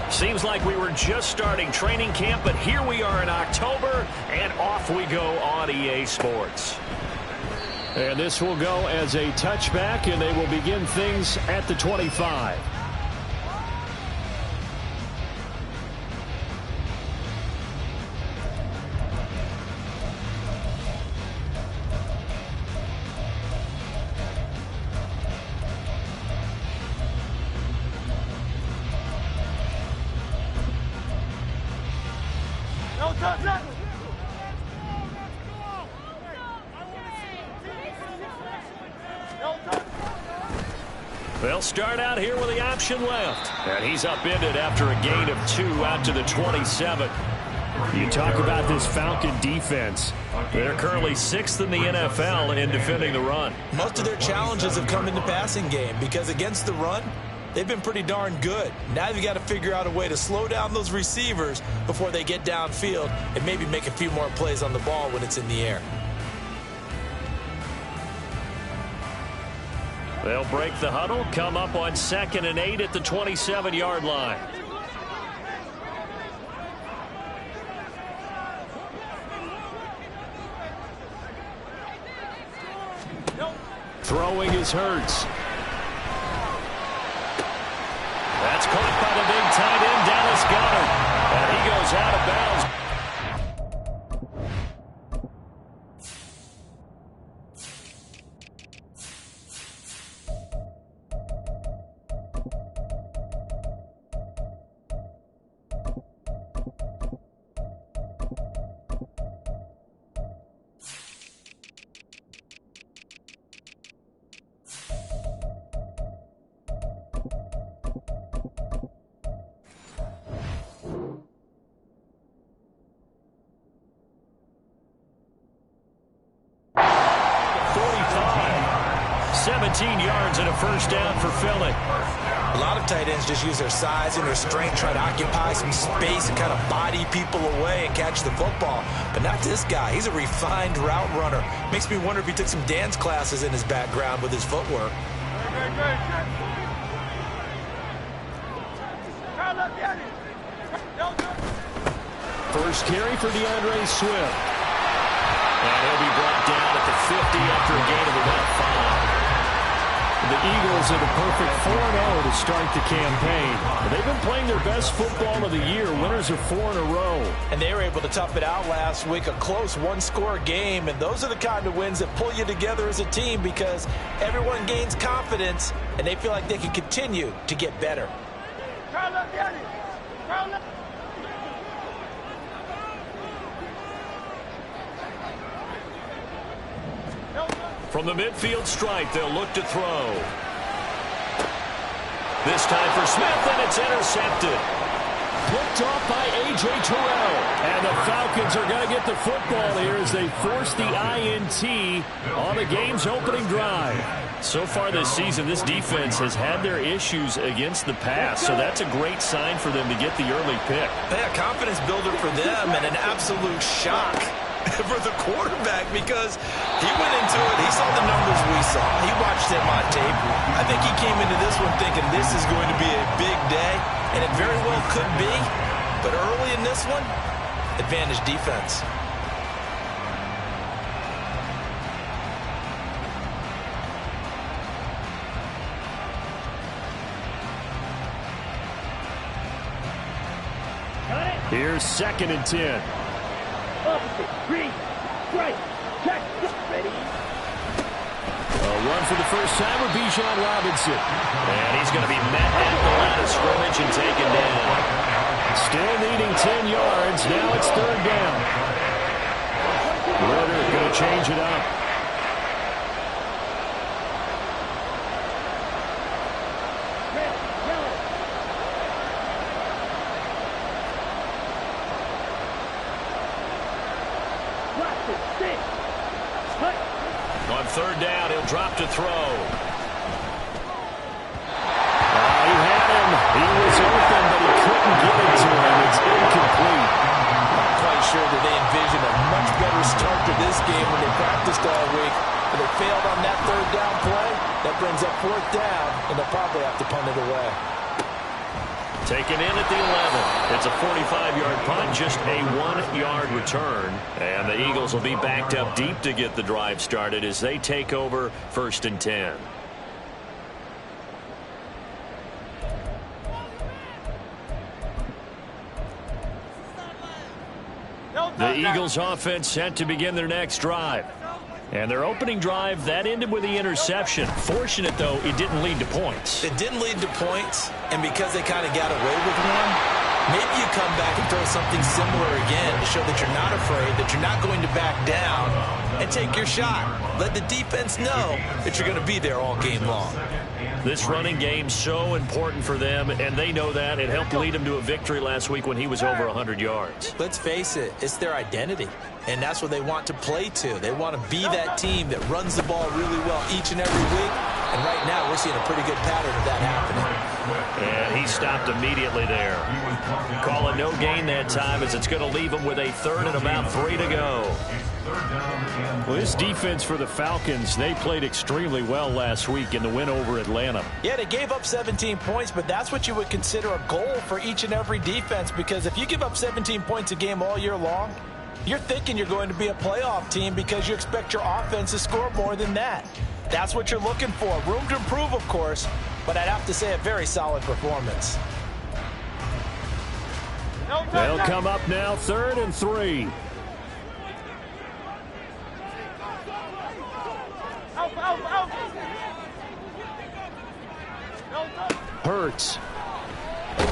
Seems like we were just starting training camp, but here we are in October, and off we go on EA Sports. And this will go as a touchback, and they will begin things at the 25. They'll start out here with the option left. And he's upended after a gain of 2 out to the 27. You talk about this Falcon defense. They're currently 6th in the NFL in defending the run. Most of their challenges have come in the passing game because against the run, they've been pretty darn good. Now you've got to figure out a way to slow down those receivers before they get downfield and maybe make a few more plays on the ball when it's in the air. They'll break the huddle, come up on 2nd and 8 at the 27-yard line. Throwing is Hurts. That's caught by the big tight end, Dallas Goedert. And he goes out of bounds. Yards and a first down for Philly. A lot of tight ends just use their size and their strength, try to occupy some space and kind of body people away and catch the football. But not this guy. He's a refined route runner. Makes me wonder if he took some dance classes in his background with his footwork. First carry for DeAndre Swift. And he'll be brought down at the 50 after a gain of about 5. The Eagles are the perfect 4-0 to start the campaign. They've been playing their best football of the year, winners of 4 in a row. And they were able to tough it out last week, a close one-score game. And those are the kind of wins that pull you together as a team because everyone gains confidence and they feel like they can continue to get better. From the midfield stripe, they'll look to throw. This time for Smith, and it's intercepted. Picked off by A.J. Terrell. And the Falcons are going to get the football here as they force the INT on the game's opening drive. So far this season, this defense has had their issues against the pass, so that's a great sign for them to get the early pick. Yeah, confidence builder for them and an absolute shock for the quarterback because he went into it. He saw the numbers we saw. He watched them on tape. I think he came into this one thinking this is going to be a big day, and it very well could be. But early in this one, advantage defense. Here's 2nd and 10. Opposite, green, right, check, ready. A run for the first time with Bijan Robinson. And he's going to be met at the line of scrimmage and taken down. Still needing 10 yards. Now it's 3rd down. Ritter going to change it up. On 3rd down, he'll drop to throw. He had him. He was open, but he couldn't get it to him. It's incomplete. I'm quite sure that they envisioned a much better start to this game when they practiced all week. But they failed on that 3rd down play. That brings up 4th down, and they'll probably have to punt it away. Taken in at the 11. It's a 45-yard punt, just a 1-yard return. And the Eagles will be backed up deep to get the drive started as they take over 1st and 10. The Eagles offense set to begin their next drive. And their opening drive, that ended with the interception. Fortunate, though, it didn't lead to points. It didn't lead to points, and because they kind of got away with one, maybe you come back and throw something similar again to show that you're not afraid, that you're not going to back down, and take your shot. Let the defense know that you're going to be there all game long. This running game so important for them, and they know that. It helped lead them to a victory last week when he was over 100 yards. Let's face it, it's their identity, and that's what they want to play to. They want to be that team that runs the ball really well each and every week, and right now we're seeing a pretty good pattern of that happening. And he stopped immediately there. Call it no gain that time as it's going to leave him with a 3rd and about 3 to go. Well, this defense for the Falcons, they played extremely well last week in the win over Atlanta. Yeah, they gave up 17 points, but that's what you would consider a goal for each and every defense, because if you give up 17 points a game all year long, you're thinking you're going to be a playoff team because you expect your offense to score more than that. That's what you're looking for. Room to improve, of course, but I'd have to say a very solid performance. They'll come up now 3rd and 3. Hurts. Oh,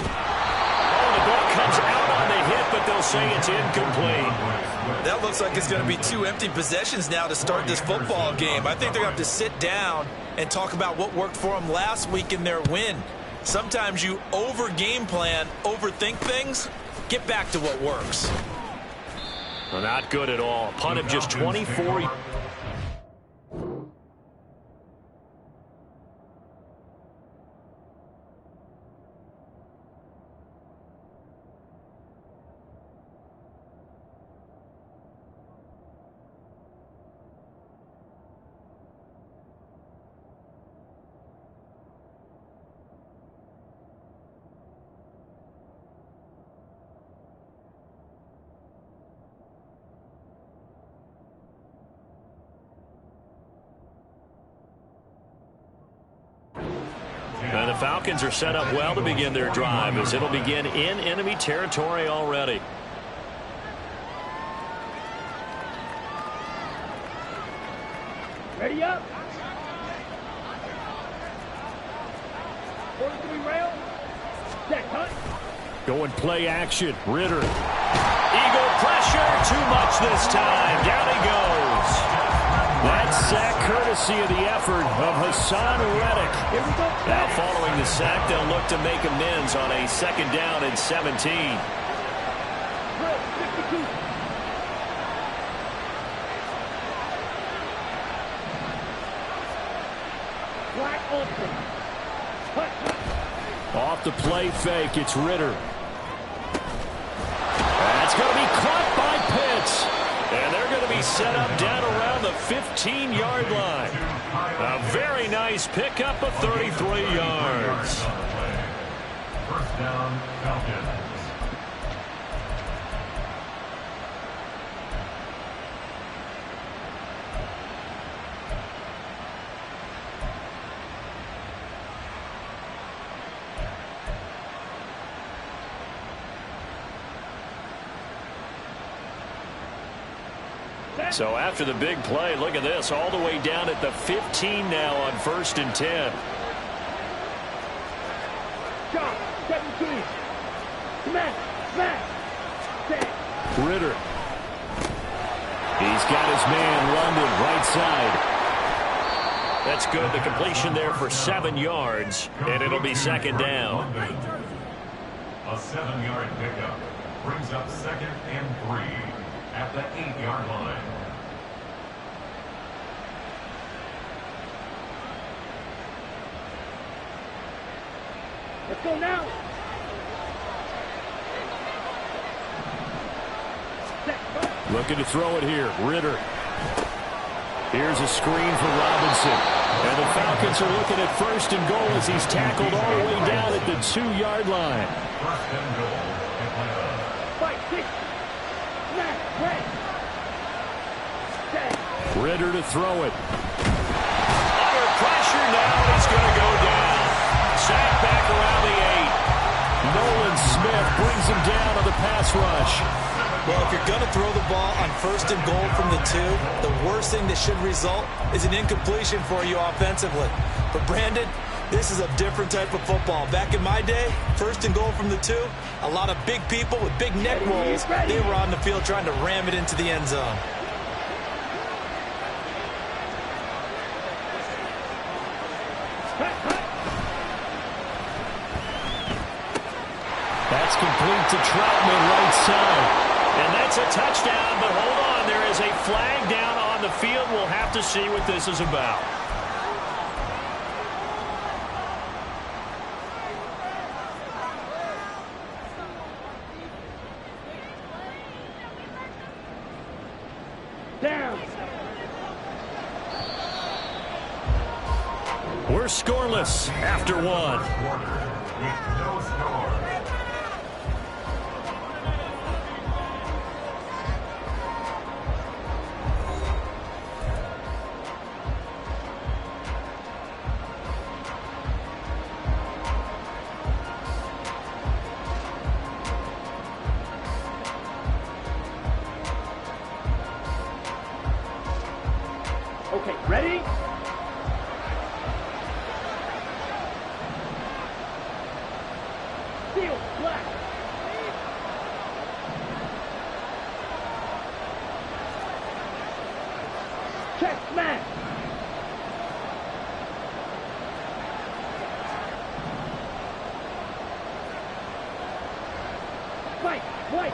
the ball comes out on the hit, but they'll say it's incomplete. That looks like it's going to be 2 empty possessions now to start this football game. I think they're going to have to sit down and talk about what worked for them last week in their win. Sometimes you over-game plan, overthink things. Get back to what works. Well, not good at all. Punt of just 24. And the Falcons are set up well to begin their drive as it'll begin in enemy territory already. Ready up. 43 round. Set cut. Going play action. Ritter. Eagle pressure. Too much this time. Down he goes. That sack courtesy of the effort of Hassan Reddick. Now following the sack, they'll look to make amends on a 2nd down and 17. Off the play fake, it's Ritter. That's going to be caught by Pitts. And they're going to be set up down around the 15-yard line. A very nice pickup of 33 yards. 1st down, Falcons. So after the big play, look at this, all the way down at the 15 now on 1st and 10. Shot, 17. Smash, smash. Set. Ritter. He's got his man London right side. That's good. The completion there for 7 yards, and it'll be 2nd down. A 7-yard pickup brings up 2nd and 3 at the 8-yard line. Let's go now. Looking to throw it here. Ritter. Here's a screen for Robinson. And the Falcons are looking at first and goal as he's tackled all the way down at the 2-yard line. First and goal, Atlanta. Fight, 6. Smash, red. Ritter to throw it. Under pressure now, he's going to go down. Sacked back around the 8. Nolan Smith brings him down on the pass rush. Well, if you're going to throw the ball on first and goal from the 2, the worst thing that should result is an incompletion for you offensively. But Brandon, this is a different type of football. Back in my day, first and goal from the 2, a lot of big people with big neck rolls, they were on the field trying to ram it into the end zone. That's complete to Troutman, right side. And that's a touchdown, but hold on. There is a flag down on the field. We'll have to see what this is about. Down. We're scoreless after 1. Quarter with no score. Okay, ready? Field, black. Check, smash. Fight, white.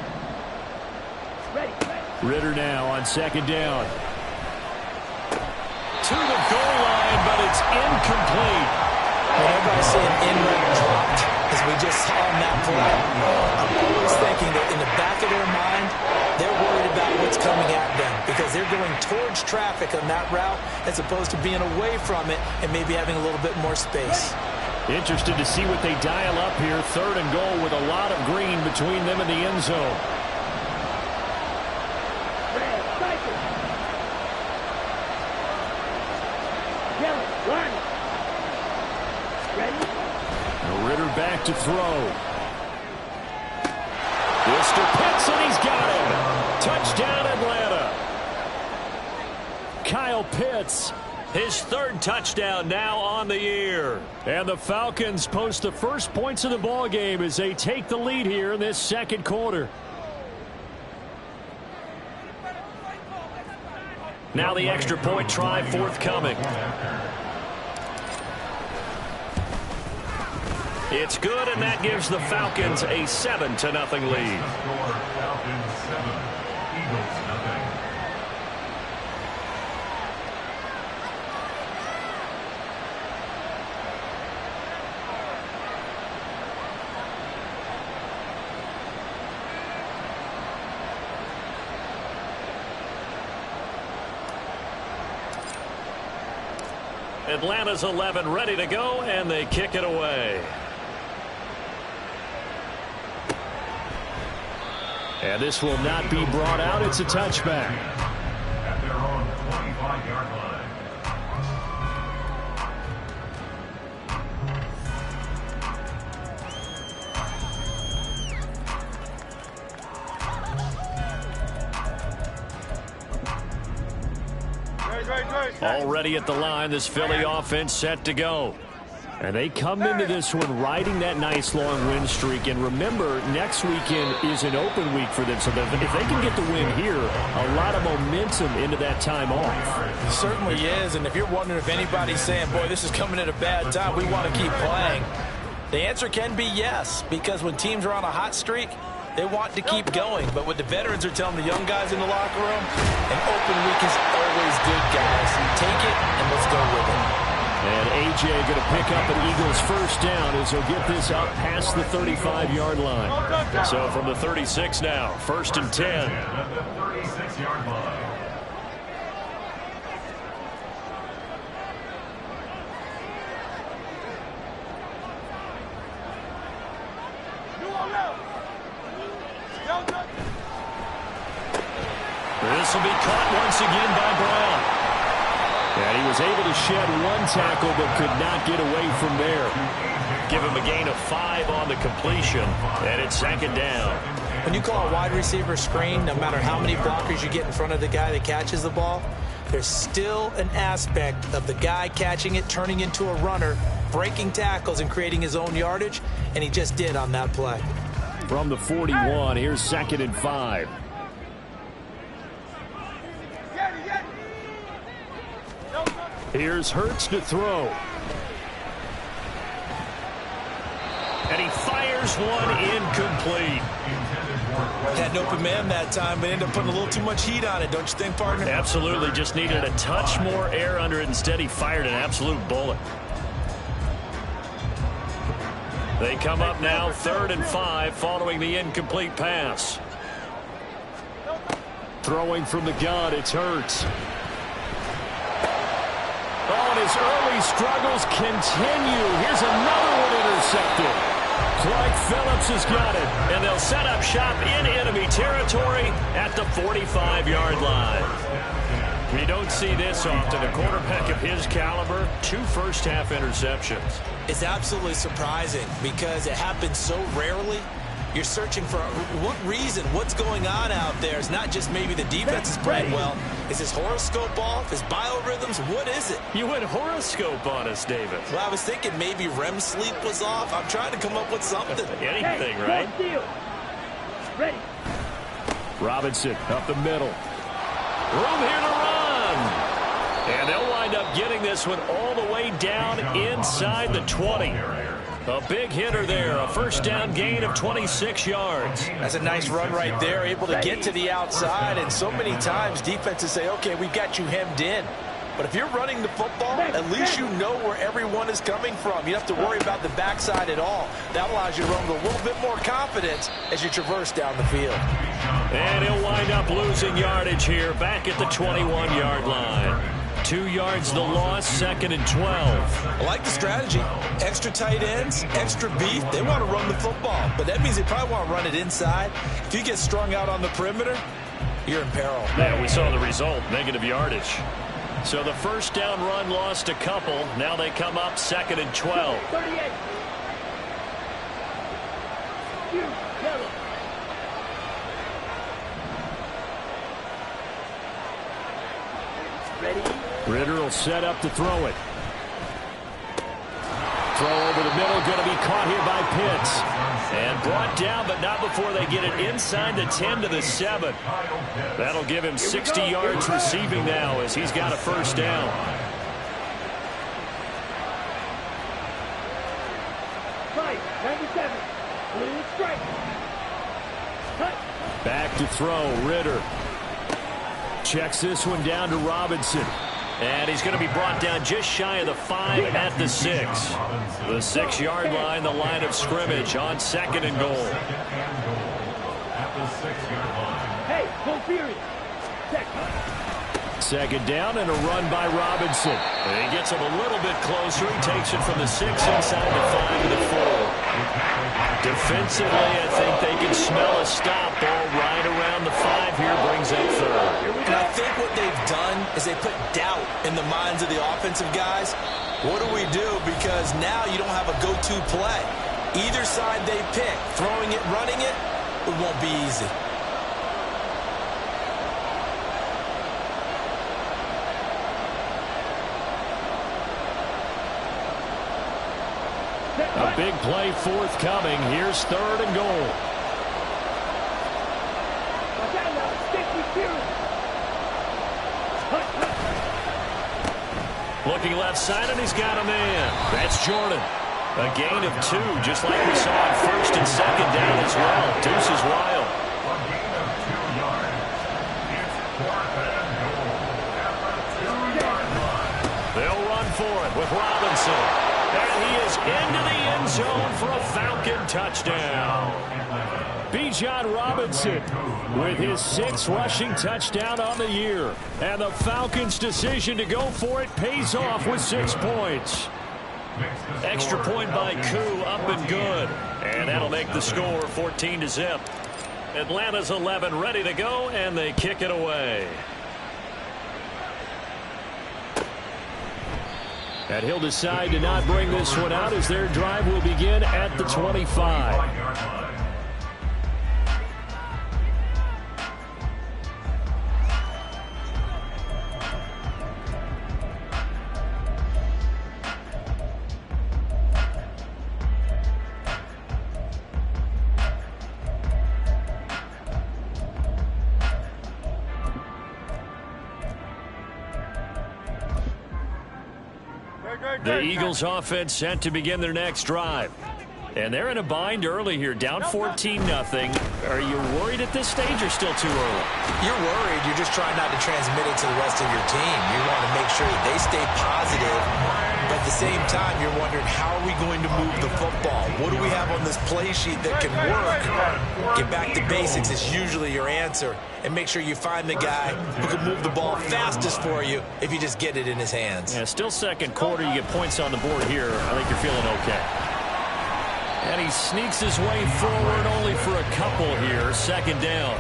Ready, ready. Ritter now on second down. To the goal line, but it's incomplete. When everybody's saying in-route dropped, as we just saw on that play, I'm always thinking that in the back of their mind, they're worried about what's coming at them because they're going towards traffic on that route as opposed to being away from it and maybe having a little bit more space. Interested to see what they dial up here. Third and goal with a lot of green between them and the end zone. Red, cycle. Yellow, line. Ready? Ritter back to throw. Mr. Pitts, and he's got him. Touchdown, Atlanta. Kyle Pitts. His 3rd touchdown now on the year. And the Falcons post the first points of the ball game as they take the lead here in this second quarter. Now the extra point try forthcoming. It's good, and that gives the Falcons a 7-0 lead. Score, Falcons 7, Eagles 0. Atlanta's 11 ready to go, and they kick it away. And this will not be brought out. It's a touchback. At their own 25-yard line. Already at the line, this Philly offense set to go. And they come into this one riding that nice long win streak. And remember, next weekend is an open week for them. So if they can get the win here, a lot of momentum into that time off. It certainly is. And if you're wondering if anybody's saying, boy, this is coming at a bad time, we want to keep playing, the answer can be yes. Because when teams are on a hot streak, they want to keep going. But what the veterans are telling the young guys in the locker room, an open week is always good, guys. Take it and let's go with it. And A.J. going to pick up an Eagles first down as he'll get this up past the 35-yard line. So from the 36 now, 1st and 10. At the 36-yard line. This will be caught once again by Brown. And he was able to shed one tackle but could not get away from there. Give him a gain of 5 on the completion, and it's second down. When you call a wide receiver screen, no matter how many blockers you get in front of the guy that catches the ball, there's still an aspect of the guy catching it, turning into a runner, breaking tackles and creating his own yardage, and he just did on that play. From the 41, here's 2nd and 5. Here's Hurts to throw. And he fires one incomplete. Had an open man that time, but ended up putting a little too much heat on it, don't you think, partner? Absolutely, just needed a touch more air under it. Instead, he fired an absolute bullet. They come up now 3rd and 5 following the incomplete pass. Throwing from the gun, it's Hurts. Oh, and his early struggles continue. Here's another one intercepted. Clark Phillips has got it. And they'll set up shop in enemy territory at the 45-yard line. We don't see this often. A quarterback of his caliber, 2 first-half interceptions. It's absolutely surprising because it happens so rarely. You're searching for what reason, what's going on out there. It's not just maybe the defense is playing well. Is his horoscope off? His biorhythms? What is it? You went horoscope on us, David. Well, I was thinking maybe REM sleep was off. I'm trying to come up with something. Anything, right? Ready. Robinson up the middle. Room here to run. And they'll wind up getting this one all the way down inside the 20. A big hitter there, a first down gain of 26 yards. That's a nice run right there, able to get to the outside. And so many times defenses say, okay, we've got you hemmed in. But if you're running the football, at least you know where everyone is coming from. You don't have to worry about the backside at all. That allows you to run with a little bit more confidence as you traverse down the field. And he'll wind up losing yardage here back at the 21-yard line. 2 yards the loss, 2nd and 12. I like the strategy. Extra tight ends, extra beef. They want to run the football, but that means they probably want to run it inside. If you get strung out on the perimeter, you're in peril. Yeah, we saw the result, negative yardage. So the first down run lost a couple. Now they come up 2nd and 12. 38. Yellow. Ready. Ritter will set up to throw it. Throw over the middle, going to be caught here by Pitts. And brought down, but not before they get it inside the 10 to the 7. That'll give him 60 yards receiving now as he's got a first down. Fight. 97. Blue strike. Cut. Back to throw, Ritter. Checks this one down to Robinson. And he's going to be brought down just shy of the 5 at the 6. The 6-yard line, the line of scrimmage on 2nd and goal. Hey, full period. Check. Second down and a run by Robinson. And he gets him a little bit closer. He takes it from the 6 inside the 5 to the 4. Defensively, I think they can smell a stop ball right around the 5 here, brings up 3rd. And I think what they've done is they put doubt in the minds of the offensive guys. What do we do? Because now you don't have a go-to play. Either side they pick, throwing it, running it, it won't be easy. A big play forthcoming. Here's 3rd and goal. Watch out now. Sticky period. Looking left side, and he's got a man. That's Jordan. A gain of 2, just like we saw on 1st and 2nd down as well. Deuce is wild. A gain of 2 yards. It's 4th and goal at the 2-yard line. They'll run for it with Robinson. And he is into the end zone for a Falcon touchdown. Bijan Robinson with his 6th rushing touchdown on the year. And the Falcons' decision to go for it pays off with 6 points. Extra point by Koo, up and good. And that'll make the score 14-0. Atlanta's 11 ready to go, and they kick it away. And he'll decide to not bring this one out as their drive will begin at the 25. The Eagles offense set to begin their next drive. And they're in a bind early here, down 14-0. Are you worried at this stage or still too early? You're worried. You're just trying not to transmit it to the rest of your team. You want to make sure that they stay positive. But at the same time, you're wondering, how are we going to move the football? What do we have on this play sheet that can work? Get back to basics is usually your answer. And make sure you find the guy who can move the ball fastest for you if you just get it in his hands. Yeah, still second quarter. You get points on the board here. I think you're feeling okay. And he sneaks his way forward only for a couple here. Second down.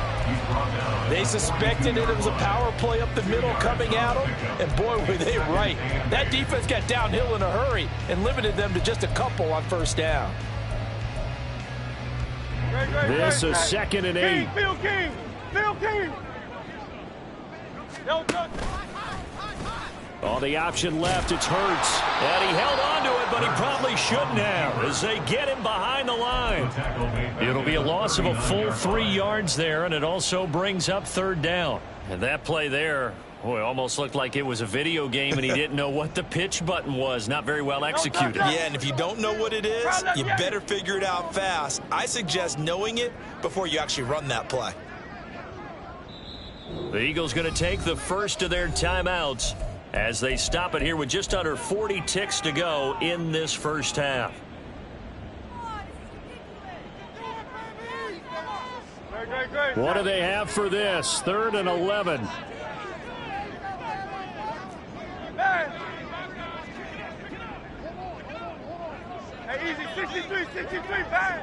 They suspected it was a power play up the middle coming at them. And boy, were they right. That defense got downhill in a hurry and limited them to just a couple on first down. This is 2nd and 8. Phil King. On the option left, it's Hurts. And he held on to it, but he probably shouldn't have as they get him behind the line. It'll be a loss of a full 3 yards there, and it also brings up 3rd down. And that play there, boy, almost looked like it was a video game and he didn't know what the pitch button was. Not very well executed. Yeah, and if you don't know what it is, you better figure it out fast. I suggest knowing it before you actually run that play. The Eagles going to take the first of their timeouts as they stop it here with just under 40 ticks to go in this first half. What do they have for this? 3rd and 11. Hey, easy, 63, bang.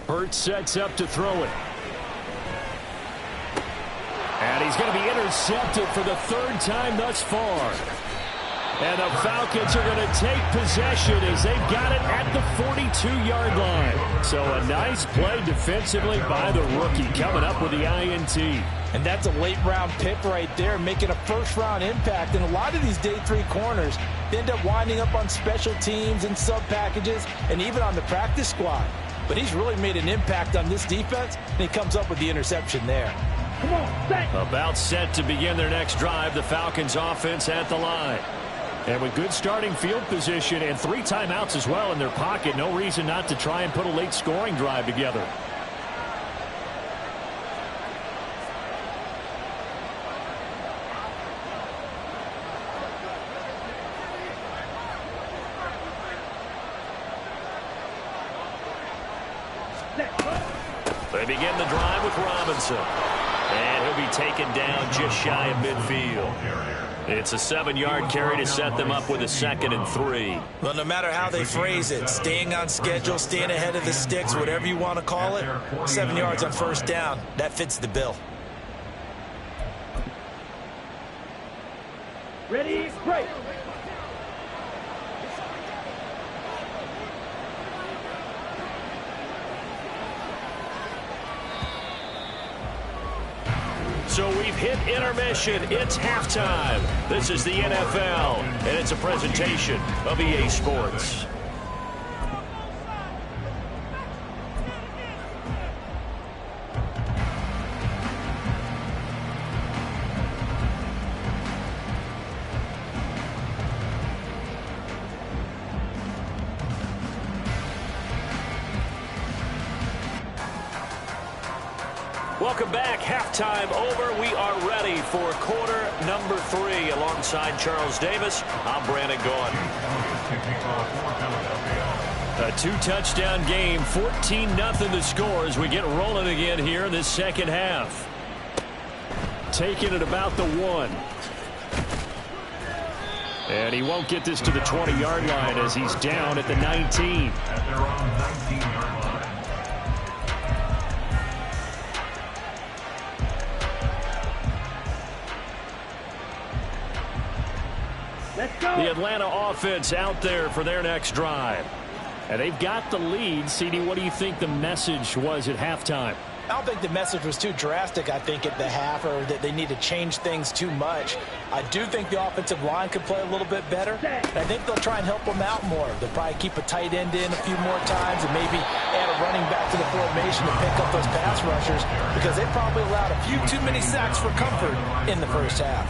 Hurts sets up to throw it. And he's going to be intercepted for the 3rd time thus far. And the Falcons are going to take possession as they've got it at the 42-yard line. So a nice play defensively by the rookie coming up with the INT. And that's a late-round pick right there, making a first-round impact. And a lot of these day 3 corners end up winding up on special teams and sub-packages and even on the practice squad. But he's really made an impact on this defense, and he comes up with the interception there. Come on, set. About set to begin their next drive, the Falcons offense at the line. And with good starting field position and 3 timeouts as well in their pocket, no reason not to try and put a late scoring drive together. They begin the drive with Robinson. And he'll be taken down just shy of midfield. It's a 7-yard carry to set them up with a 2nd and 3. Well, no matter how they phrase it, staying on schedule, staying ahead of the sticks, whatever you want to call it, 7 yards on first down, that fits the bill. Ready, break. So we've hit intermission. It's halftime. This is the NFL, and it's a presentation of EA Sports. Welcome back. Halftime over. We are ready for quarter number 3. Alongside Charles Davis, I'm Brandon Gaudin. A 2-touchdown game, 14-0 the score as we get rolling again here in this second half. Taking it about the 1. And he won't get this to the 20-yard line as he's down at the 19. At their own 19-yard line. Let's go. The Atlanta offense out there for their next drive. And they've got the lead. CD, what do you think the message was at halftime? I don't think the message was too drastic, I think, at the half, or that they need to change things too much. I do think the offensive line could play a little bit better. And I think they'll try and help them out more. They'll probably keep a tight end in a few more times and maybe add a running back to the formation to pick up those pass rushers, because they probably allowed a few too many sacks for comfort in the first half.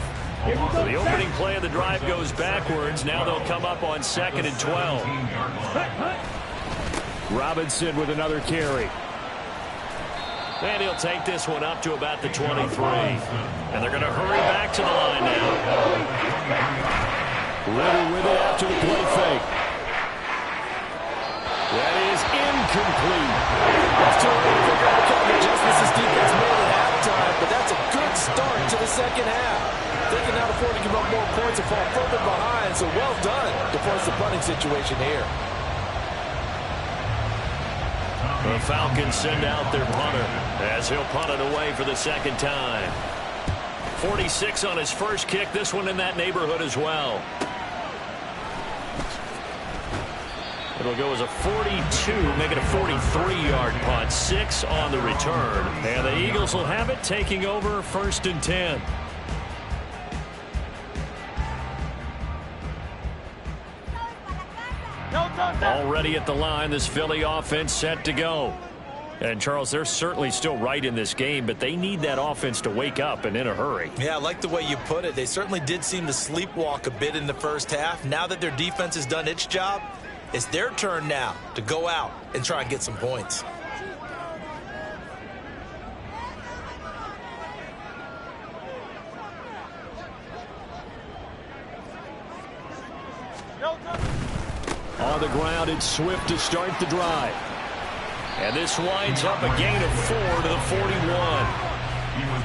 So the opening play of the drive goes backwards. Now they'll come up on 2nd and 12. Robinson with another carry. And he'll take this one up to about the 23. And they're going to hurry back to the line now. Ritter with it after the play fake. That is incomplete. That's too early to figure out what kind of adjustments this defense made at halftime, but that's a good start to the second half. They can now afford to give up more points and fall further behind, so well done to force the punting situation here. The Falcons send out their punter as he'll punt it away for the second time. 46 on his first kick. This one in that neighborhood as well. It'll go as a 42, make it a 43-yard punt. 6 on the return. And the Eagles will have it, taking over 1st and 10. Already at the line, this Philly offense set to go. And, Charles, they're certainly still right in this game, but they need that offense to wake up and in a hurry. Yeah, I like the way you put it. They certainly did seem to sleepwalk a bit in the first half. Now that their defense has done its job, it's their turn now to go out and try and get some points. On the ground, it's Swift to start the drive. And this winds up a gain of 4 to the 41.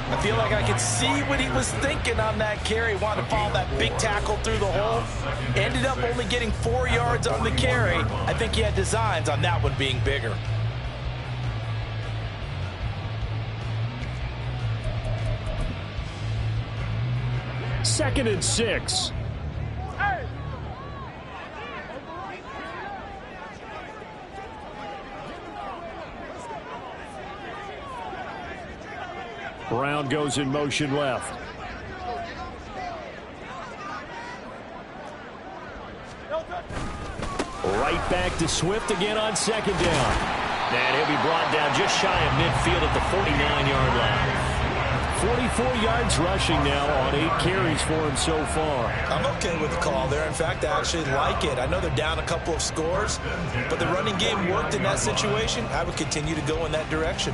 I feel like I could see what he was thinking on that carry. Wanted to follow that big tackle through the hole. Ended up only getting 4 yards on the carry. I think he had designs on that one being bigger. Second and 6. Brown goes in motion left. Right back to Swift again on 2nd down. And he'll be brought down just shy of midfield at the 49-yard line. 44 yards rushing now on 8 carries for him so far. I'm okay with the call there. In fact, I actually like it. I know they're down a couple of scores, but the running game worked in that situation. I would continue to go in that direction.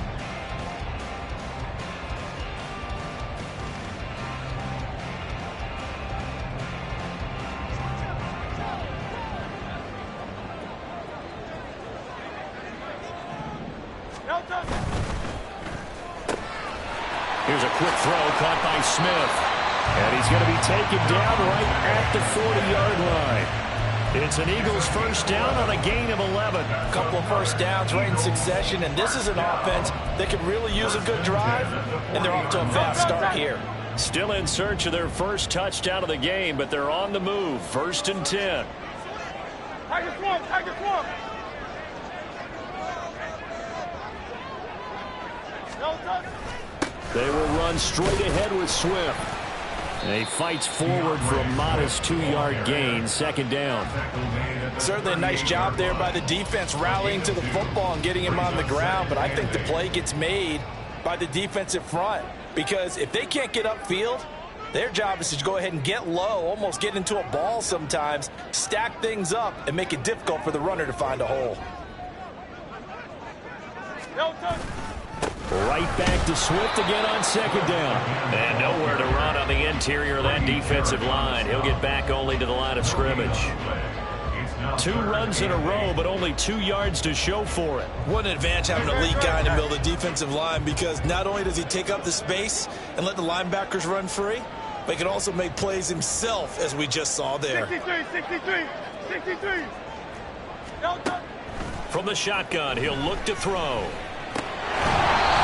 Here's a quick throw caught by Smith. And he's going to be taken down right at the 40-yard line. It's an Eagles first down on a gain of 11. A couple of first downs right in succession, and this is an offense that could really use a good drive, and they're off to a fast start here. Still in search of their first touchdown of the game, but they're on the move. 1st and 10. Tiger swamp, Tiger swamp. No touch. They will run straight ahead with Swift. And he fights forward for a modest 2-yard gain. 2nd down. Certainly a nice job there by the defense rallying to the football and getting him on the ground, but I think the play gets made by the defensive front, because if they can't get upfield, their job is to go ahead and get low, almost get into a ball sometimes, stack things up, and make it difficult for the runner to find a hole. No touch. Right back to Swift again on 2nd down. And nowhere to run on the interior of that defensive line. He'll get back only to the line of scrimmage. 2 runs in a row, but only 2 yards to show for it. What an advantage having an elite guy in the middle of the defensive line, because not only does he take up the space and let the linebackers run free, but he can also make plays himself, as we just saw there. 63. No touch. From the shotgun, he'll look to throw.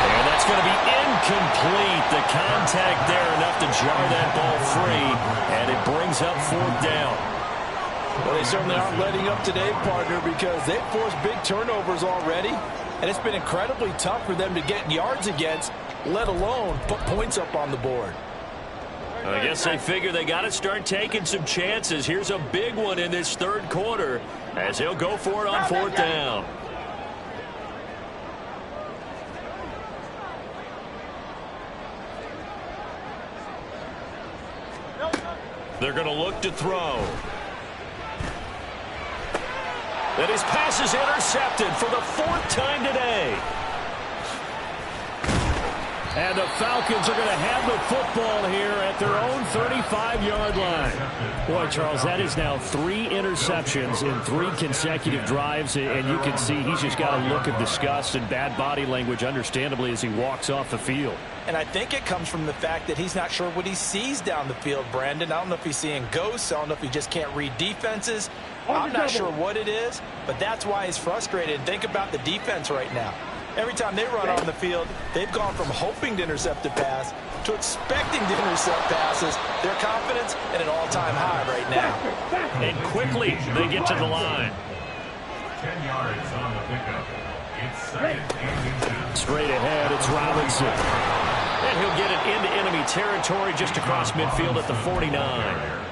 And that's going to be incomplete. The contact there enough to jar that ball free, and it brings up 4th down. Well, they certainly aren't letting up today, partner, because they've forced big turnovers already, and it's been incredibly tough for them to get yards against, let alone put points up on the board. I guess they figure they got to start taking some chances. Here's a big one in this 3rd quarter as he'll go for it on 4th down. They're going to look to throw. And his pass is intercepted for the 4th time today. And the Falcons are going to have the football here at their own 35-yard line. Boy, Charles, that is now 3 interceptions in 3 consecutive drives, and you can see he's just got a look of disgust and bad body language, understandably, as he walks off the field. And I think it comes from the fact that he's not sure what he sees down the field, Brandon. I don't know if he's seeing ghosts. I don't know if he just can't read defenses. I'm not sure what it is, but that's why he's frustrated. Think about the defense right now. Every time they run on the field, they've gone from hoping to intercept a pass to expecting to intercept passes. Their confidence at an all-time high right now. And quickly they get to the line. 10 yards on the pickup. It's 2nd and 10. Straight ahead, it's Robinson. And he'll get it into enemy territory just across midfield at the 49.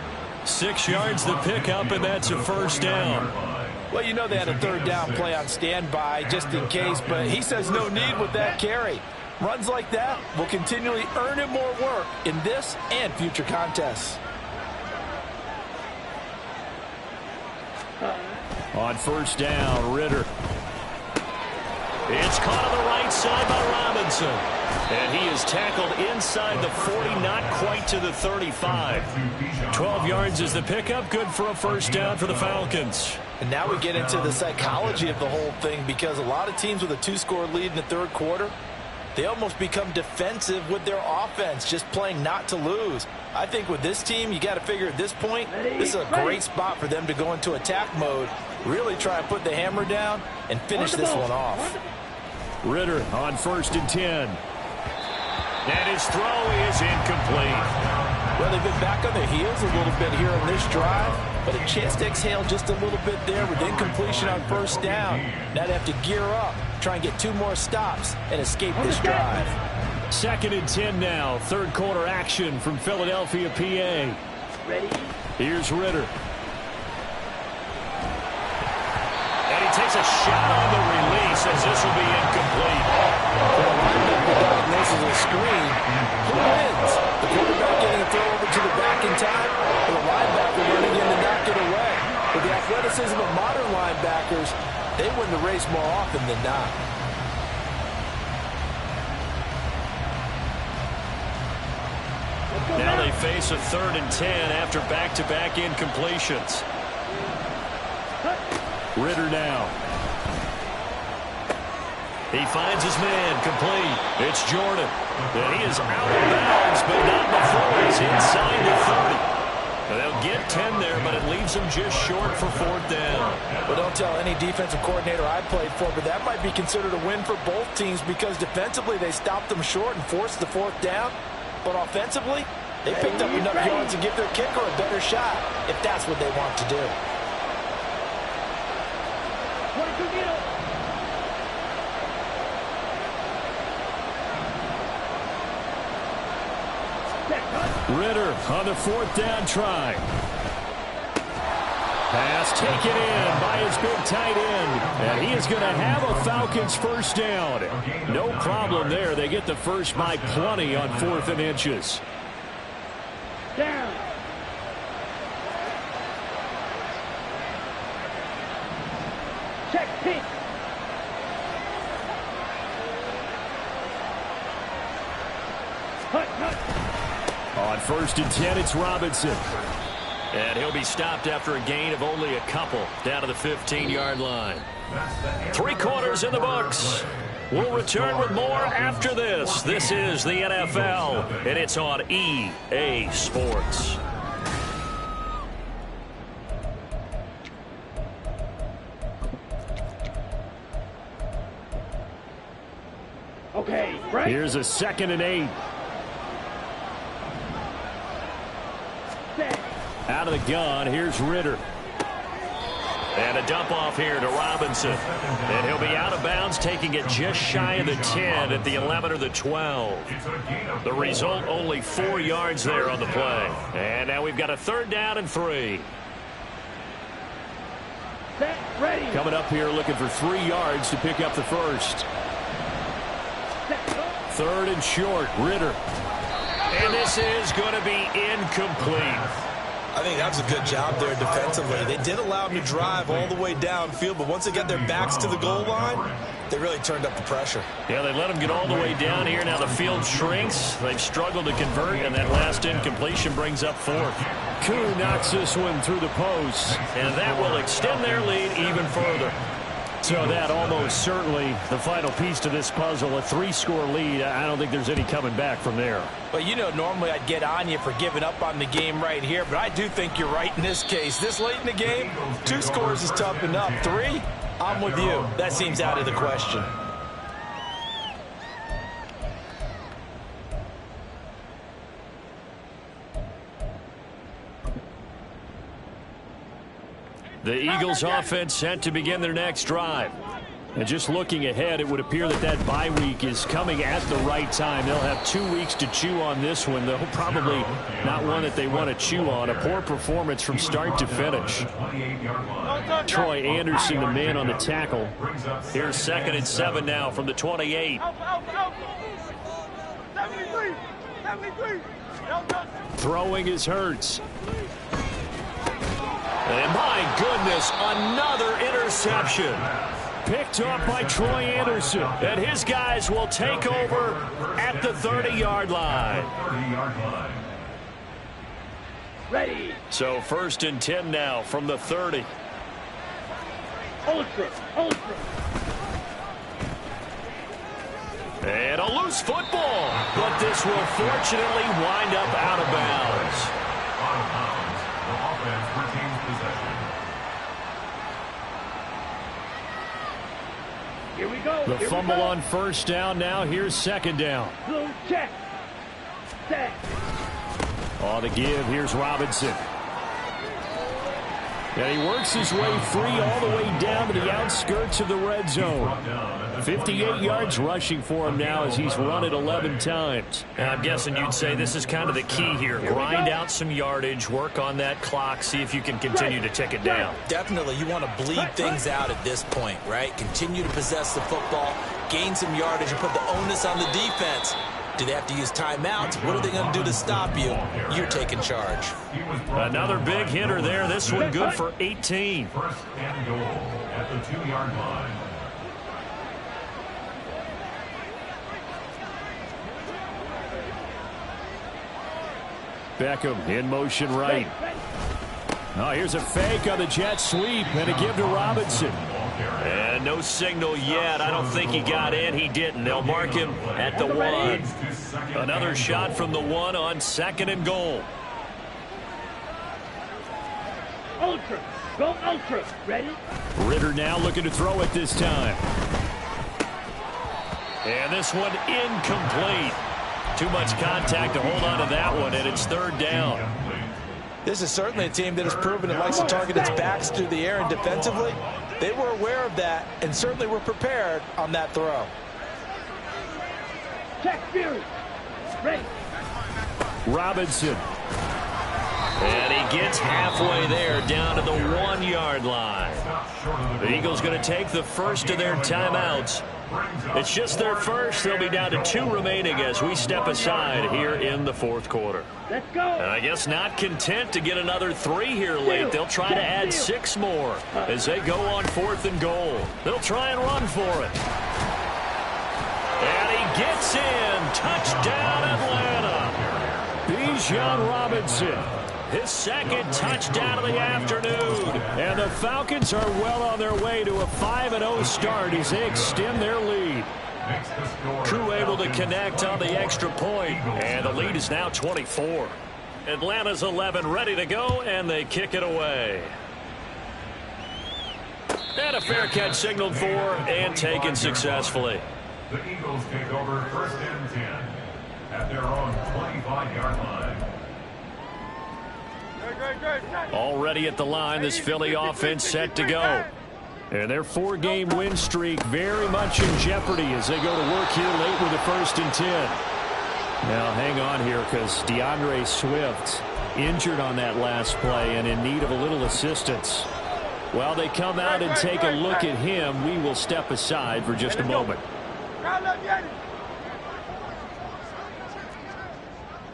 6 yards the pickup, and that's a 1st down. Well, you know they had a 3rd down play on standby just in case, but he says no need with that carry. Runs like that will continually earn him more work in this and future contests. On 1st down, Ritter. It's caught on the right side by Robinson. And he is tackled inside the 40, not quite to the 35. 12 yards is the pickup, good for a 1st down for the Falcons. And now we get into the psychology of the whole thing, because a lot of teams with a 2-score lead in the 3rd quarter, they almost become defensive with their offense, just playing not to lose. I think with this team, you got to figure at this point, this is a great spot for them to go into attack mode, really try and put the hammer down and finish this one off. Ritter on 1st and 10. And his throw is incomplete. Well, they've been back on their heels a little bit here on this drive, but a chance to exhale just a little bit there with incompletion on 1st down. Now they have to gear up, try and get 2 more stops and escape this drive. 2nd and 10 now. 3rd quarter action from Philadelphia, PA. Ready? Here's Ritter. And he takes a shot on the release as this will be incomplete. This is a screen. Who wins? The quarterback getting a throw over to the back in time, or the linebacker running in to knock it away? With the athleticism of modern linebackers, they win the race more often than not. Now they face a 3rd and 10 after back-to-back incompletions. Ritter now. He finds his man, complete. It's Jordan. And he is out of bounds, but not before he's inside the 30. And they'll get 10 there, but it leaves them just short for 4th down. Well, don't tell any defensive coordinator I played for, but that might be considered a win for both teams, because defensively they stopped them short and forced the 4th down. But offensively, they picked up enough yards to give their kicker a better shot, if that's what they want to do. Ritter on the 4th down try. Pass taken in by his big tight end. And he is going to have a Falcons 1st down. No problem there. They get the first by plenty on 4th and inches. Down. Check, pink. On 1st and 10, it's Robinson. And he'll be stopped after a gain of only a couple down to the 15-yard line. 3 quarters in the books. We'll return with more after this. This is the NFL, and it's on EA Sports. Okay, right. Here's a 2nd and 8. Set. Out of the gun, here's Ritter. And a dump off here to Robinson. And he'll be out of bounds, taking it just shy of the 10 at the 11 or the 12. The result, only 4 yards there on the play. And now we've got a 3rd down and 3. Set. Ready. Coming up here looking for 3 yards to pick up the first. Set. Go. 3rd and short, Ritter. And this is going to be incomplete. I think that was a good job there defensively. They did allow him to drive all the way downfield, but once they got their backs to the goal line, they really turned up the pressure. Yeah, they let him get all the way down here. Now the field shrinks. They've struggled to convert, and that last incompletion brings up 4th. Koo knocks this one through the post. And that will extend their lead even further. So that almost certainly the final piece to this puzzle, a 3-score lead. I don't think there's any coming back from there. Well, you know, normally I'd get on you for giving up on the game right here, but I do think you're right in this case. This late in the game, 2 scores is tough enough. 3, I'm with you. That seems out of the question. The Eagles offense set to begin their next drive. And just looking ahead, it would appear that bye week is coming at the right time. They'll have 2 weeks to chew on this one, though probably not one that they want to chew on. A poor performance from start to finish. Troy Anderson, the man on the tackle. Here's 2nd and 7 now from the 28. 73. 73. Throwing is Hurts. And my goodness, another interception. Picked up by Troy Anderson. And his guys will take over at the 30-yard line. Ready. So 1st and 10 now from the 30. Ultra. Ultra. And a loose football. But this will fortunately wind up out of bounds. Out of bounds. The offense retains possession. Here we go. The Here fumble we go. on 1st down. Now here's 2nd down. Blue check. Set. On the give, here's Robinson. And he works his way free all the way down to the outskirts of the red zone. 58 yards rushing for him now as he's run it 11 times. And I'm guessing you'd say this is kind of the key here. Grind out some yardage, work on that clock, see if you can continue to tick it down. Definitely, you want to bleed things out at this point, right? Continue to possess the football, gain some yardage, and put the onus on the defense. Do they have to use timeouts? What are they going to do to stop you? You're taking charge. Another big hitter there. This one good for 18. 1st and goal at the 2-yard line. Beckham in motion right. Oh, here's a fake on the jet sweep and a give to Robinson. And no signal yet. I don't think he got in. He didn't. They'll mark him at the 1. Another shot from the 1 on 2nd and goal. Ultra. Go ultra. Ready? Ritter now looking to throw it this time. And this one incomplete. Too much contact to hold on to that one, and it's 3rd down. This is certainly a team that has proven it likes to target its backs through the air, and defensively, they were aware of that and certainly were prepared on that throw. Check Fury. Ready. Robinson. And he gets halfway there down to the 1-yard line. The Eagles going to take the first of their timeouts. It's just their first. They'll be down to 2 remaining as we step aside here in the 4th quarter. Let's go. And I guess not content to get another 3 here late. They'll try to add 6 more as they go on 4th and goal. They'll try and run for it. And he gets in. Touchdown, Atlanta. Bijan Robinson. His 2nd touchdown of the afternoon. And the Falcons are well on their way to a 5-0 start as they extend their lead. to connect on the extra point, and the lead is now 24. Atlanta's 11 ready to go, and they kick it away. And a fair catch signaled for and taken successfully. The Eagles take over 1st and 10 at their own 25-yard line. Already at the line, this Philly offense set to go. And their 4-game win streak very much in jeopardy as they go to work here late with the 1st and 10. Now hang on here because DeAndre Swift injured on that last play and in need of a little assistance. While they come out and take a look at him, we will step aside for just a moment.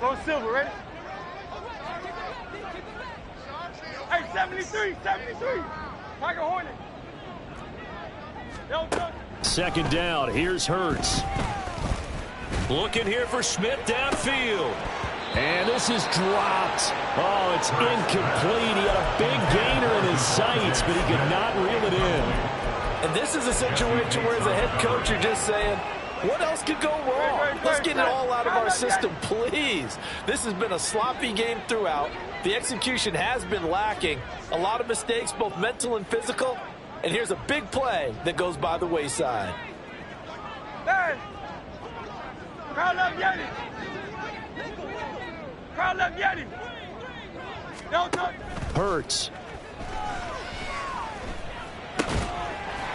Go Silver, ready? Hey, 73, 73. Tiger Hornet. Second down, here's Hurts. Looking here for Smith downfield. And this is dropped. Oh, it's incomplete. He had a big gainer in his sights, but he could not reel it in. And this is a situation where as a head coach you're just saying, what else could go wrong? Let's get it all out of our system, please. This has been a sloppy game throughout. The execution has been lacking. A lot of mistakes, both mental and physical. And here's a big play that goes by the wayside. Hey! Crowd up, Yeti! Crowd up, Yeti! Hurts.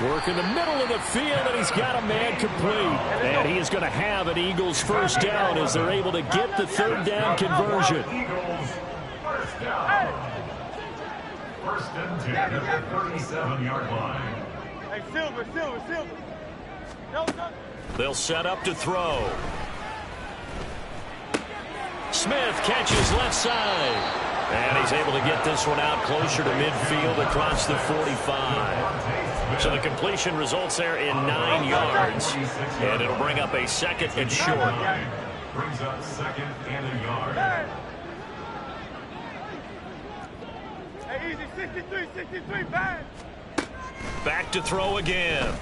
Work in the middle of the field, and he's got a man complete. And he is going to have an Eagles first down as they're able to get the 3rd down conversion. Eagles first down. 1st and 10 at the 37-yard line. Hey, Silver. They'll set up to throw. Smith catches left side. And he's able to get this one out closer to midfield across the 45. So the completion results there in 9 yards. And it'll bring up a 2nd and short. Brings up 2nd and a yard. Hey, easy, 63, bang! Back to throw again.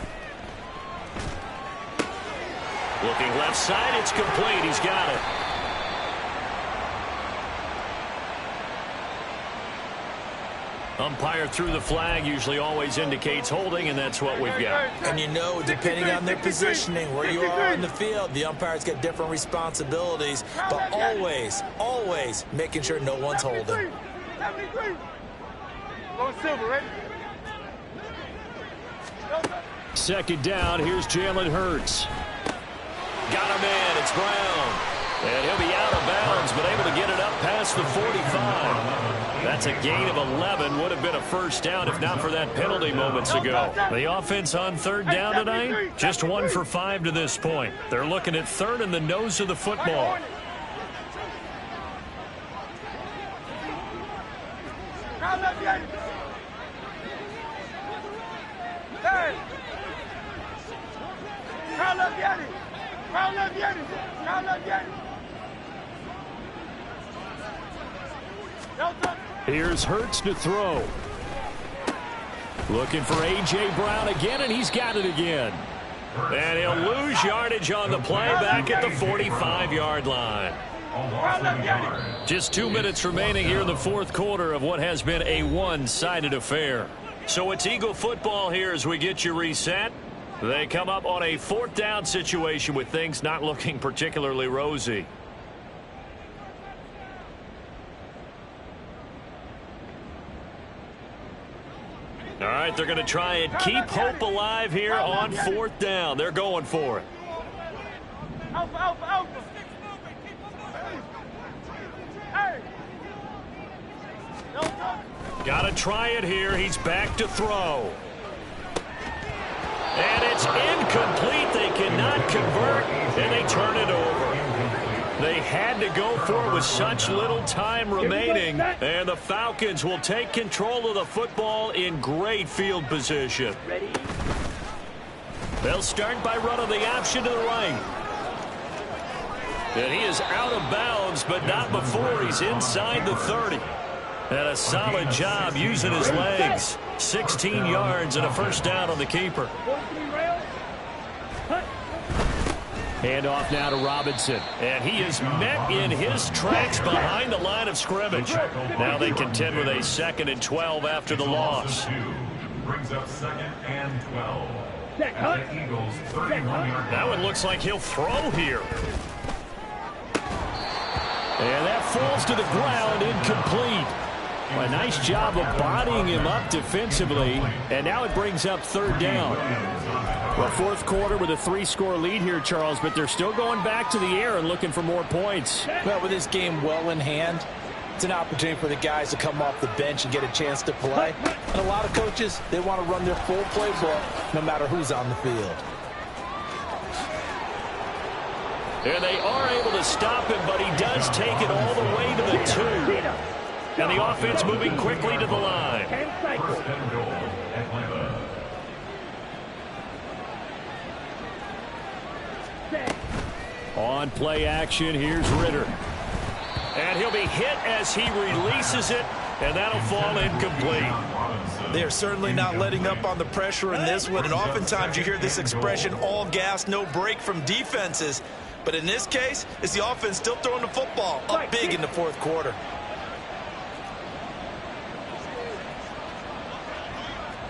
Looking left side, it's complete. He's got it. Umpire threw the flag, usually always indicates holding, and that's what we've got. And you know, depending on their positioning, where you are on the field, the umpires get different responsibilities, but always making sure no one's holding. 73. Go Silver, ready? 2nd down, here's Jalen Hurts. Got him in, it's Brown. And he'll be out of bounds, but able to get it up past the 45. That's a gain of 11. Would have been a first down if not for that penalty moments ago. The offense on 3rd down tonight, just 1 for 5 to this point. They're looking at 3rd in the nose of the football. Here's Hurts to throw. Looking for A.J. Brown again, and he's got it again. And he'll lose yardage on the play back at the 45-yard line. Just 2 minutes remaining here in the 4th quarter of what has been a one-sided affair. So it's Eagle football here as we get you reset. They come up on a 4th down situation with things not looking particularly rosy. All right, they're going to try and keep hope alive here on 4th down. They're going for it. Alpha. Hey. Got to try it here. He's back to throw. And it's incomplete. They cannot convert, and they turn it over. They had to go for it with such little time remaining, and the Falcons will take control of the football in great field position. They'll start by running the option to the right. And he is out of bounds, but not before he's inside the 30. And a solid job using his legs. 16 yards and a first down on the keeper. Hand off now to Robinson. And he is met in his tracks behind the line of scrimmage. Now they contend with a 2nd and 12 after the loss. Brings up 2nd and 12. Set, At the Eagles' 31-yard That one looks like he'll throw here. And that falls to the ground, incomplete. A nice job of bodying him up defensively. And now it brings up 3rd down. Well, 4th quarter with a 3-score lead here, Charles, but they're still going back to the air and looking for more points. Well, with this game well in hand, it's an opportunity for the guys to come off the bench and get a chance to play. And a lot of coaches, they want to run their full playbook no matter who's on the field. And they are able to stop him, but he does take it all the way to the 2. And the offense moving quickly to the line. First and goal, Atlanta. On play action, here's Ritter. And he'll be hit as he releases it, and that'll fall incomplete. They are certainly not letting up on the pressure in this one, and oftentimes you hear this expression, all gas, no break from defenses. But in this case, it's the offense still throwing the football up big in the 4th quarter.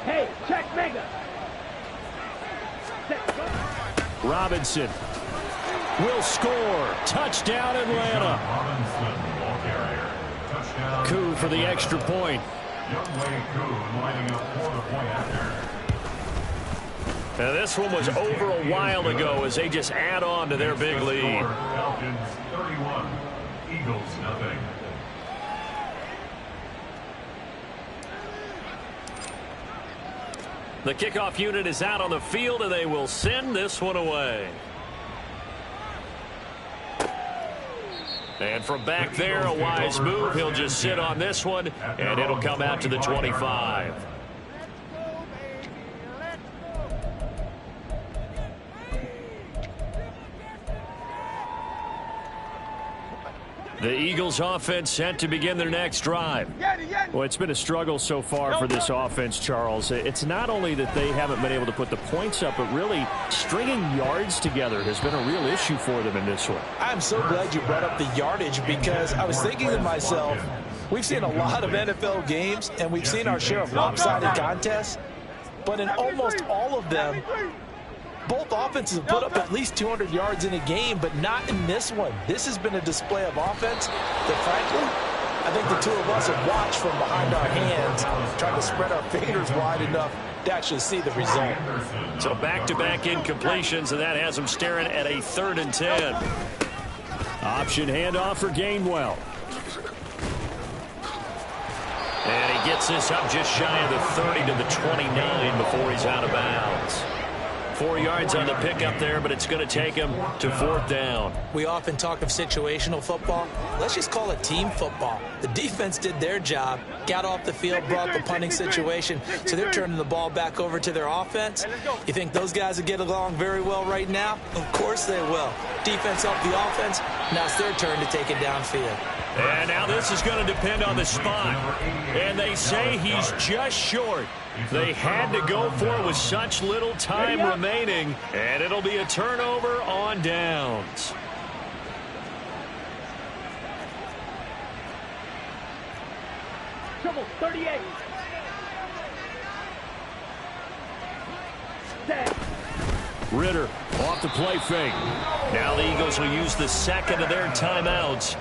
Hey, check mega. Robinson will score. Touchdown, Atlanta. Robinson, ball carrier. Touchdown. Coup for the extra point. Youngway Koo lining up for the point after. Now this one was over a while ago as they just add on to their big lead. Falcons 31, Eagles nothing. The kickoff unit is out on the field, and they will send this one away. And from back there, a wise move. He'll just sit on this one, and it'll come out to the 25. The Eagles offense set to begin their next drive. Well, it's been a struggle so far for this offense, Charles. It's not only that they haven't been able to put the points up, but really stringing yards together has been a real issue for them in this one. I'm so glad you brought up the yardage because I was thinking to myself, we've seen a lot of NFL games and we've seen our share of lopsided contests, but in almost all of them, both offenses have put up at least 200 yards in a game, but not in this one. This has been a display of offense that, frankly, I think the two of us have watched from behind our hands, trying to spread our fingers wide enough to actually see the result. So back-to-back incompletions, and that has them staring at a 3rd and 10. Option handoff for Gainwell. And he gets this up just shy of the 30 to the 29 before he's out of bounds. 4 yards on the pickup there, but it's going to take him to 4th down. We often talk of situational football. Let's just call it team football. The defense did their job, got off the field, brought the punting situation, so they're turning the ball back over to their offense. You think those guys will get along very well right now? Of course they will. Defense helped the offense. Now it's their turn to take it downfield. And now this is going to depend on the spot. And they say he's just short. They had to go for it with such little time remaining, and it'll be a turnover on downs. Trouble 38. Set. Ritter off the play fake. Now the Eagles will use the second of their timeouts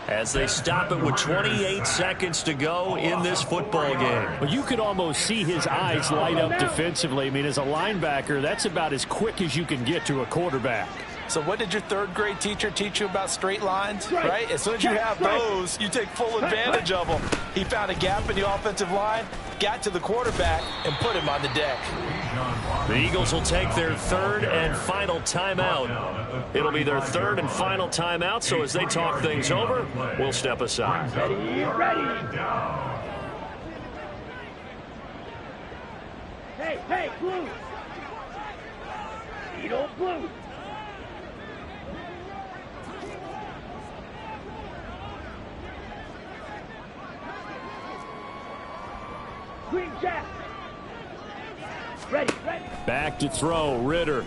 as they stop it with 28 seconds to go in this football game. Well, you could almost see his eyes light up defensively. I mean, as a linebacker, that's about as quick as you can get to a quarterback. So what did your 3rd grade teacher teach you about straight lines, right? As soon as you have those, you take full advantage of them. He found a gap in the offensive line, got to the quarterback, and put him on the deck. The Eagles will take their 3rd and final timeout. It'll be their 3rd and final timeout, so as they talk things over, we'll step aside. Ready. Hey, blue. Eat old blue. Green Jack. Ready. Back to throw, Ritter.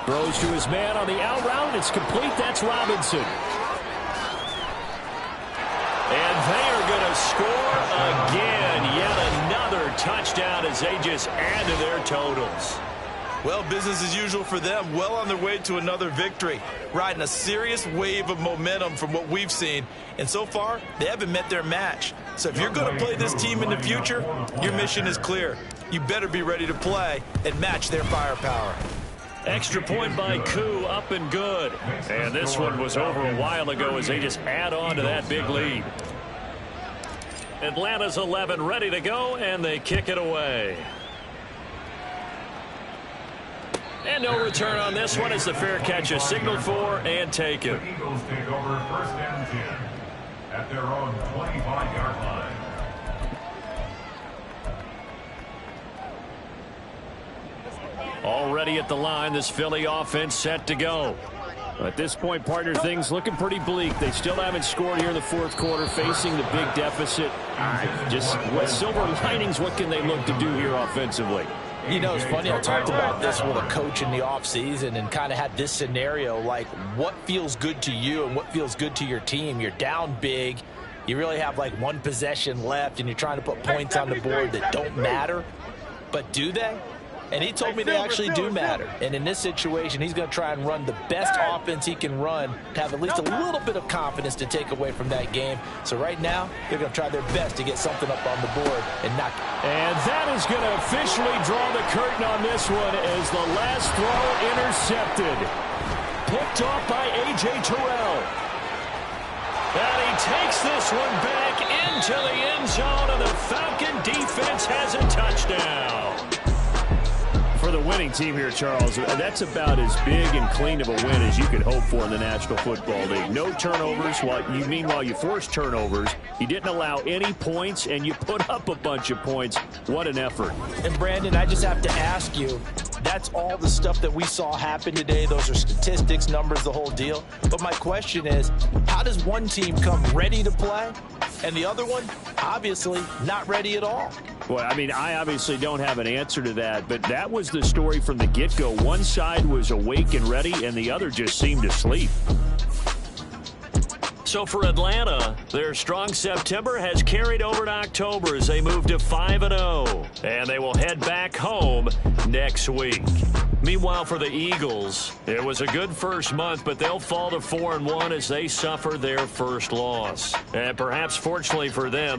Throws to his man on the out route. It's complete. That's Robinson. And they are going to score again. Yet another touchdown as they just add to their totals. Well, business as usual for them. Well on their way to another victory. Riding a serious wave of momentum from what we've seen. And so far, they haven't met their match. So if you're going to play this team in the future, your mission is clear. You better be ready to play and match their firepower. Extra point by Koo, up and good. And this one was over a while ago as they just add on to that big lead. Atlanta's 11 ready to go, and they kick it away. And no return on this one as the fair catch is signaled for and taken. The Eagles take over 1st and 10 at their own 25-yard line. Already at the line, this Philly offense set to go. At this point, partner, things looking pretty bleak. They still haven't scored here in the fourth quarter, facing the big deficit. Just what silver linings, what can they look to do here offensively? You know, it's funny, I talked about this with a coach in the offseason and kind of had this scenario, like what feels good to you and what feels good to your team. You're down big. You really have like one possession left, and you're trying to put points on the board that don't matter. But do they? And he told me they actually do matter. And in this situation, he's going to try and run the best offense he can run to have at least a little bit of confidence to take away from that game. So right now, they're going to try their best to get something up on the board and knock it. And that is going to officially draw the curtain on this one as the last throw intercepted. Picked off by A.J. Terrell. And he takes this one back into the end zone, and the Falcon defense has a touchdown. For the winning team here, Charles, that's about as big and clean of a win as you could hope for in the National Football League. No turnovers. Meanwhile, you forced turnovers. You didn't allow any points, and you put up a bunch of points. What an effort. And, Brandon, I just have to ask you, that's all the stuff that we saw happen today. Those are statistics, numbers, the whole deal. But my question is, how does one team come ready to play and the other one, obviously, not ready at all? Well, I mean, I obviously don't have an answer to that, but that was the story from the get-go. One side was awake and ready, and the other just seemed asleep. So for Atlanta, their strong September has carried over to October as they move to 5-0. And they will head back home next week. Meanwhile, for the Eagles, it was a good first month, but they'll fall to 4-1 as they suffer their first loss. And perhaps fortunately for them,